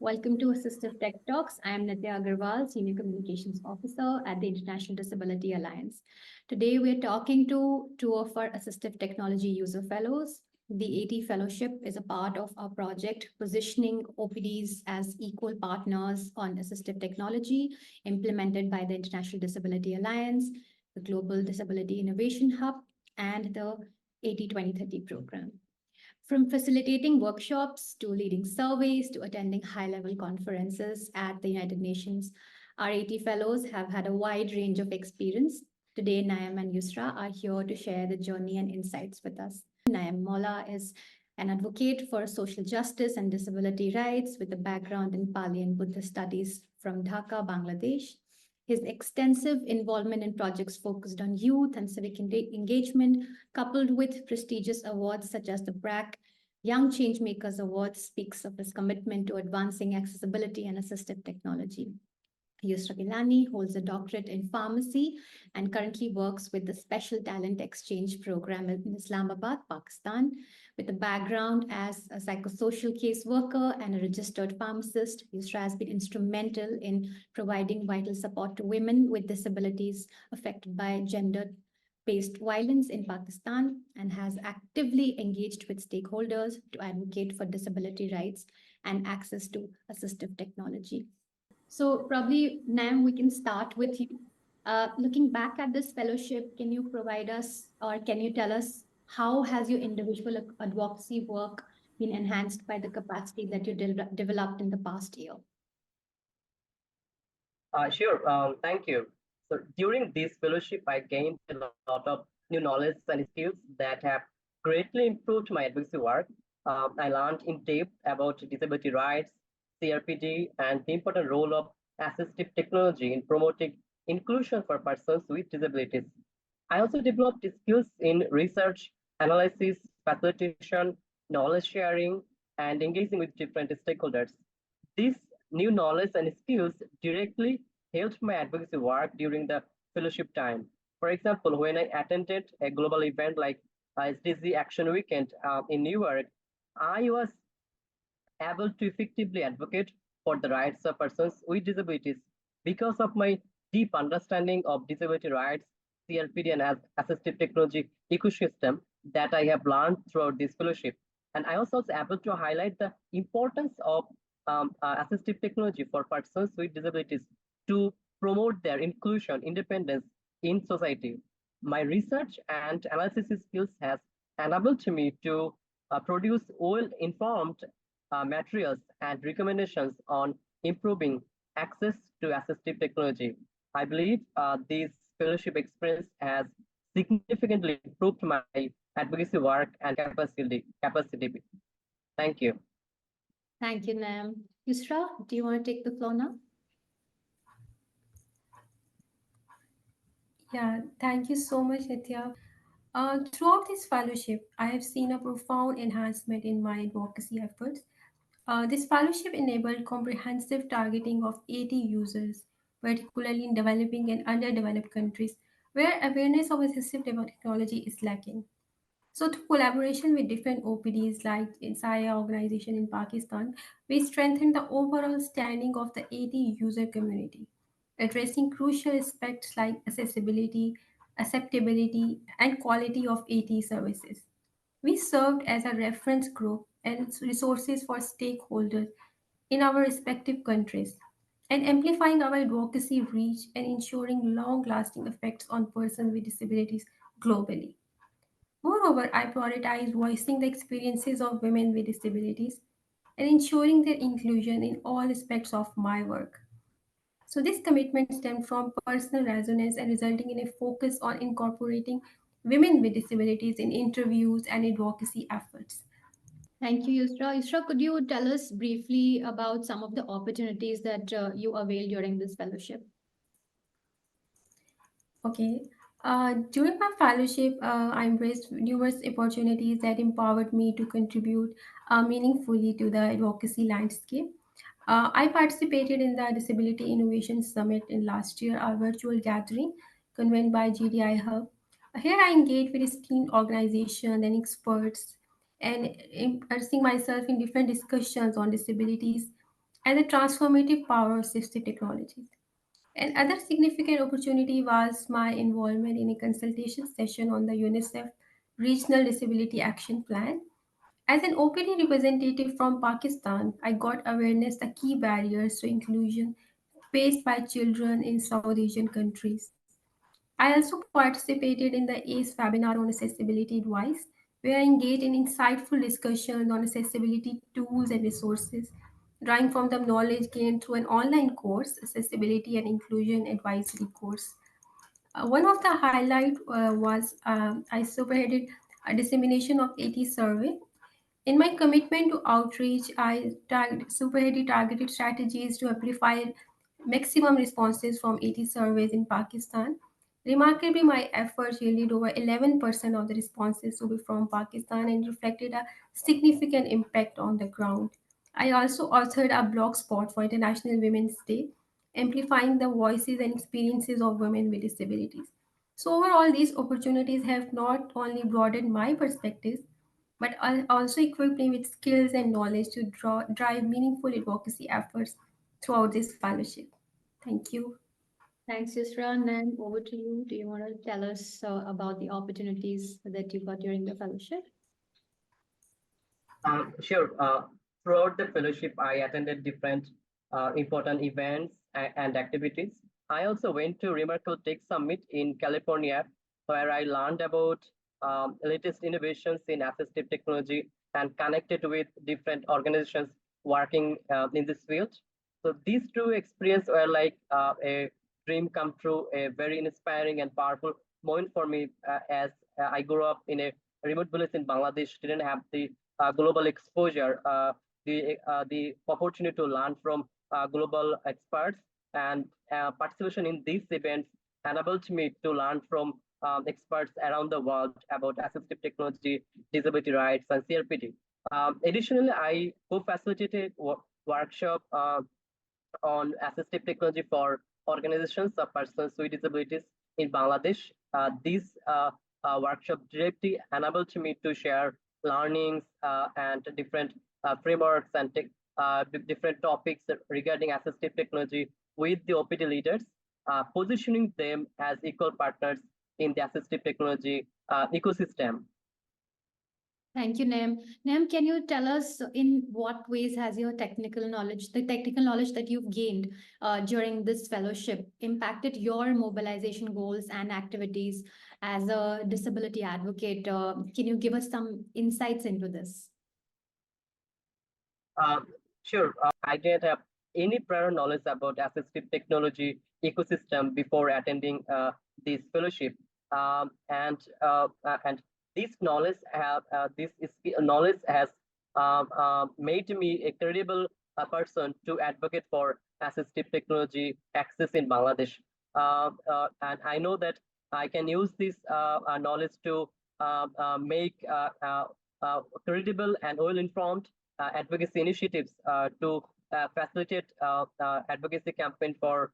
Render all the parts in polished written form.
Welcome to Assistive Tech Talks. I am Nitya Agarwal, Senior Communications Officer at the International Disability Alliance. Today, we're talking to two of our Assistive Technology User Fellows. The AT Fellowship is a part of our project positioning OPDs as equal partners on assistive technology implemented by the International Disability Alliance, the Global Disability Innovation Hub, and the AT 2030 program. From facilitating workshops to leading surveys to attending high level conferences at the United Nations, our AT fellows have had a wide range of experience. Today, Naim and Yusra are here to share the journey and insights with us. Naim Molla is an advocate for social justice and disability rights with a background in Pali and Buddhist studies from Dhaka, Bangladesh. His extensive involvement in projects focused on youth and civic engagement, coupled with prestigious awards such as the BRAC Young Changemakers Award, speaks of his commitment to advancing accessibility and assistive technology. Yusra Gilani holds a doctorate in pharmacy and currently works with the Special Talent Exchange Program in Islamabad, Pakistan. With a background as a psychosocial caseworker and a registered pharmacist, Yusra has been instrumental in providing vital support to women with disabilities affected by gender-based violence in Pakistan and has actively engaged with stakeholders to advocate for disability rights and access to assistive technology. So probably, Nam, we can start with you. Looking back at this fellowship, can you provide us or can you tell us how has your individual advocacy work been enhanced by the capacity that you developed in the past year? Sure. Thank you. So during this fellowship, I gained a lot of new knowledge and skills that have greatly improved my advocacy work. I learned in depth about disability rights, CRPD, and the important role of assistive technology in promoting inclusion for persons with disabilities. I also developed skills in research, analysis, facilitation, knowledge sharing, and engaging with different stakeholders. These new knowledge and skills directly helped my advocacy work during the fellowship time. For example, when I attended a global event like SDG Action Weekend in New York, I was able to effectively advocate for the rights of persons with disabilities because of my deep understanding of disability rights, CRPD, and assistive technology ecosystem that I have learned throughout this fellowship. And I was also able to highlight the importance of assistive technology for persons with disabilities to promote their inclusion, independence in society. My research and analysis skills has enabled me to produce well-informed materials and recommendations on improving access to assistive technology. I believe this fellowship experience has significantly improved my advocacy work and capacity. Thank you. Thank you, Nam. Yusra, do you want to take the floor now? Yeah, thank you so much, Nitya. Throughout this fellowship, I have seen a profound enhancement in my advocacy efforts. This fellowship enabled comprehensive targeting of 80 users, particularly in developing and underdeveloped countries where awareness of assistive technology is lacking. So, through collaboration with different OPDs like INSAIA organization in Pakistan, we strengthened the overall standing of the AD user community, addressing crucial aspects like accessibility, acceptability, and quality of AT services. We served as a reference group and resources for stakeholders in our respective countries, and amplifying our advocacy reach and ensuring long lasting effects on persons with disabilities globally. Moreover, I prioritize voicing the experiences of women with disabilities and ensuring their inclusion in all aspects of my work. So, this commitment stemmed from personal resonance and resulting in a focus on incorporating women with disabilities in interviews and advocacy efforts. Thank you, Yusra. Yusra, could you tell us briefly about some of the opportunities that you availed during this fellowship? Okay. During my fellowship, I embraced numerous opportunities that empowered me to contribute meaningfully to the advocacy landscape. I participated in the Disability Innovation Summit in last year, a virtual gathering convened by GDI Hub. Here, I engaged with esteemed organizations and experts and immersing myself in different discussions on disabilities, and the transformative power of assistive technologies. Another significant opportunity was my involvement in a consultation session on the UNICEF Regional Disability Action Plan. As an OPD representative from Pakistan, I got awareness the key barriers to inclusion faced by children in South Asian countries. I also participated in the ACE webinar on accessibility advice, where I engaged in insightful discussions on accessibility tools and resources, drawing from the knowledge gained through an online course, Accessibility and Inclusion Advisory course. One of the highlight was I spearheaded a dissemination of AT survey. In my commitment to outreach, I superheaded targeted strategies to amplify maximum responses from 80 surveys in Pakistan. Remarkably, my efforts yielded over 11% of the responses to be from Pakistan and reflected a significant impact on the ground. I also authored a blog spot for International Women's Day, amplifying the voices and experiences of women with disabilities. So, overall, these opportunities have not only broadened my perspectives but also equip me with skills and knowledge to drive meaningful advocacy efforts throughout this fellowship. Thank you. Thanks, Yusra. And over to you. Do you want to tell us about the opportunities that you got during the fellowship? Sure. Throughout the fellowship, I attended different important events and activities. I also went to Remarkable Tech Summit in California, where I learned about latest innovations in assistive technology and connected with different organizations working in this field. So these two experiences were like a dream come true, a very inspiring and powerful moment for me as I grew up in a remote village in Bangladesh, didn't have the global exposure, the opportunity to learn from global experts, and participation in these events enabled me to learn from experts around the world about assistive technology, disability rights, and CRPD. Additionally, I co-facilitated workshop on assistive technology for organizations of persons with disabilities in Bangladesh. This workshop directly enabled me to share learnings and different frameworks and different topics regarding assistive technology with the OPD leaders, positioning them as equal partners in the assistive technology ecosystem. Thank you, Nem. Nem, can you tell us in what ways has your technical knowledge, the technical knowledge that you've gained during this fellowship, impacted your mobilization goals and activities as a disability advocate? Can you give us some insights into this? Sure. I didn't have any prior knowledge about assistive technology ecosystem before attending this fellowship, and this knowledge knowledge has made me a credible person to advocate for assistive technology access in Bangladesh. And I know that I can use this knowledge to make credible and well-informed advocacy initiatives to facilitate advocacy campaign for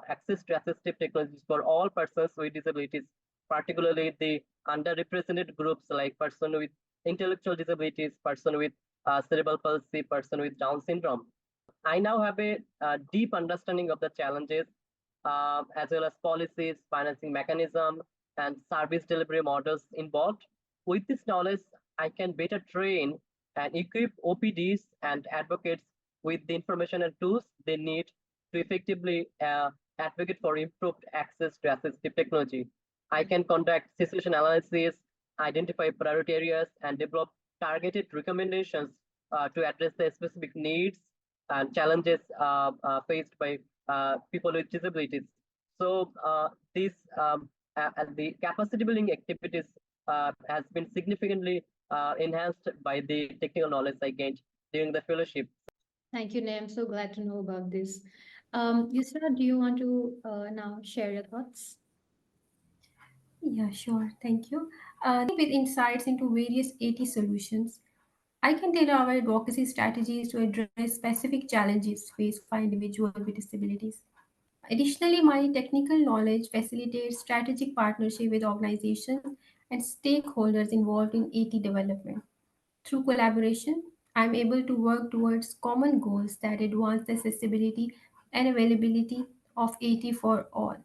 access to assistive technologies for all persons with disabilities, particularly the underrepresented groups like person with intellectual disabilities, person with cerebral palsy, person with Down syndrome. I now have a deep understanding of the challenges as well as policies, financing mechanism, and service delivery models involved. With this knowledge, I can better train and equip OPDs and advocates with the information and tools they need to effectively advocate for improved access to assistive technology. I can conduct situation analysis, identify priority areas, and develop targeted recommendations to address the specific needs and challenges faced by people with disabilities. So the capacity building activities has been significantly enhanced by the technical knowledge I gained during the fellowship. Thank you, Nem. So glad to know about this. Yusra, do you want to now share your thoughts? Yeah, sure. Thank you. With insights into various AT solutions, I can tailor our advocacy strategies to address specific challenges faced by individuals with disabilities. Additionally, my technical knowledge facilitates strategic partnership with organizations and stakeholders involved in AT development. Through collaboration, I'm able to work towards common goals that advance the accessibility and availability of AT for all.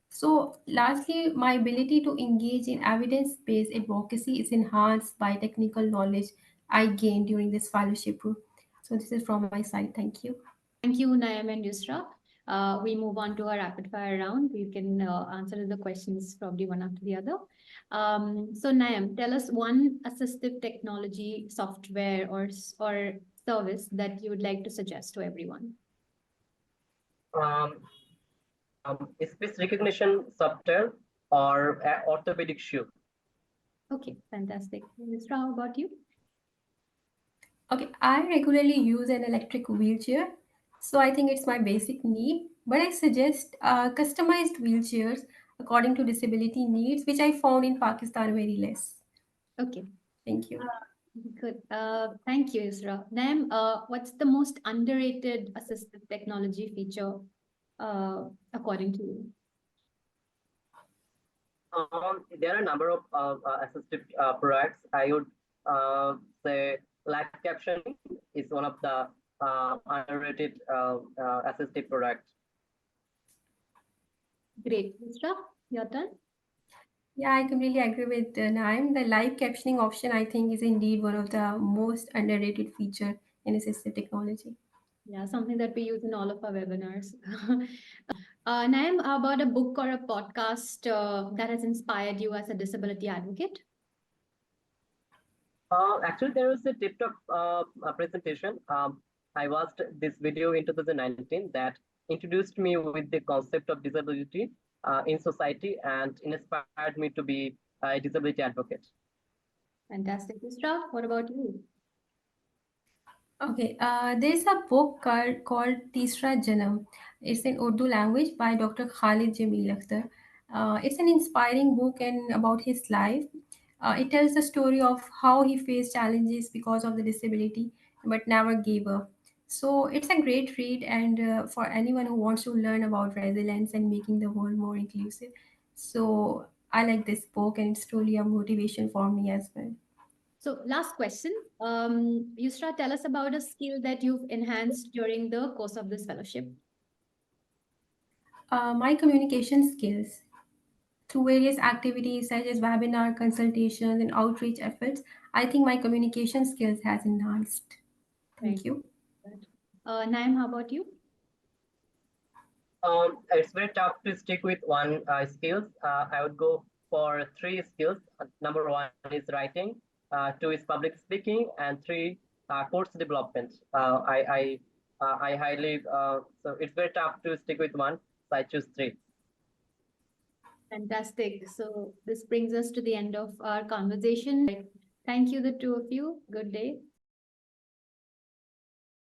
So, lastly, my ability to engage in evidence based advocacy is enhanced by technical knowledge I gained during this fellowship. So, this is from my side. Thank you. Thank you, Naeem and Yusra. We move on to our rapid fire round. We can answer the questions probably one after the other. So Naeem, tell us one assistive technology, software or service that you would like to suggest to everyone. Um, Speech recognition software or orthopedic shoe. Okay, fantastic. Yusra, how about you? Okay, I regularly use an electric wheelchair, so I think it's my basic need. But I suggest customized wheelchairs according to disability needs, which I found in Pakistan very less. Okay, Thank you. good. Thank you, Yusra. Naeem, what's the most underrated assistive technology feature according to you? There are a number of assistive products. I would say live captioning is one of the underrated assistive products. Great. Yusra, your turn. Yeah, I completely agree with Naim. The live captioning option, I think, is indeed one of the most underrated feature in assistive technology. Yeah, something that we use in all of our webinars. Naeem, how about a book or a podcast that has inspired you as a disability advocate? Actually, there was a TikTok presentation. I watched this video in 2019 that introduced me with the concept of disability in society and inspired me to be a disability advocate. Fantastic. Yusra, what about you? Okay, there's a book called Tisra Janam. It's in Urdu language by Dr. Khalid Jamil Akhtar. It's an inspiring book and about his life. It tells the story of how he faced challenges because of the disability but never gave up. So it's a great read, and for anyone who wants to learn about resilience and making the world more inclusive. So I like this book, and it's truly a motivation for me as well. So last question. Yusra, tell us about a skill that you've enhanced during the course of this fellowship. My communication skills. Through various activities such as webinar consultations and outreach efforts, I think my communication skills has enhanced. Thank Thank you. you. Naeem, how about you? It's very tough to stick with one skills. I would go for three skills. Number one is writing, two is public speaking, and three course development. I highly so it's very tough to stick with one. So I choose three. Fantastic. So this brings us to the end of our conversation. Thank you, the two of you. Good day.